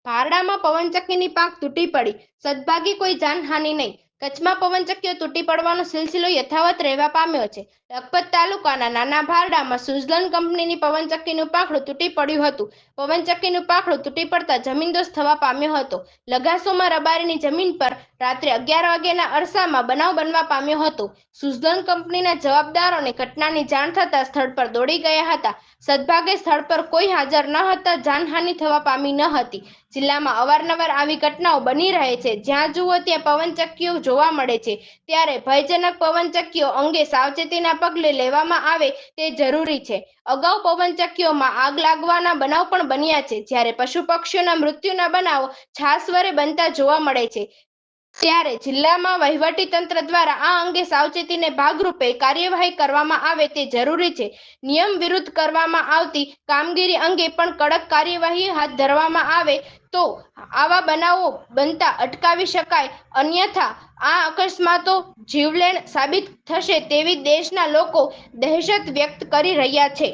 ભારડામાં પવનચક્કીની પાંખ તૂટી પડી, સદભાગ્યે કોઈ જાનહાનિ નહીં. કચ્છમાં પવનચક્કીઓ તૂટી પડવાનો સિલસિલો યથાવત રહેવા પામ્યો છે. લખપત તાલુકાના નાના ભારડામાં સુઝલોન કંપનીની પવનચક્કીનું પાંખડું તૂટી પડ્યું હતું. પવનચક્કીનું પાંખડું તૂટી પડતા જમીનદોસ્ત થવા પામ્યો હતો. લગાસોમાં રબારીની જમીન પર રાત્રે 11 વાગ્યાના અરસામાં બનાવ બનવા પામ્યો હતો. સુઝલોન કંપનીના જવાબદારોને ઘટનાની જાણ થતાં સ્થળ પર દોડી ગયા હતા. સદભાગ્યે સ્થળ પર કોઈ હાજર ન હતા. જાનહાનિ થવા પામી ન હતી. જિલ્લામાં અવારનવાર આવી ઘટનાઓ બની રહે છે. જ્યાં જુઓ ત્યાં પવનચક્કીઓ જોવા મળે છે. ત્યારે ભયજનક પવનચક્કીઓ અંગે સાવચેતીના પગલે લેવામાં આવે તે જરૂરી છે. અગાઉ પવનચક્કીઓમાં આગ લાગવાના બનાવ પણ બન્યા છે. જ્યારે પશુ પક્ષીઓના મૃત્યુના બનાવો છાસવારે બનતા જોવા મળે છે. ત્યારે જિલ્લામાં વહીવટી તંત્ર દ્વારા આ અંગે સાવચેતીને ભાગરૂપે કાર્યવાહી કરવામાં આવે તે જરૂરી છે. નિયમ વિરુદ્ધ કરવામાં આવતી કામગીરી અંગે પણ કડક કાર્યવાહી હાથ ધરવામાં આવે તો આવા બનાવો બનતા અટકાવી શકાય. અન્યથા આ અકસ્માતો જીવલેણ સાબિત થશે તેવી દેશના લોકો દહેશત વ્યક્ત કરી રહ્યા છે.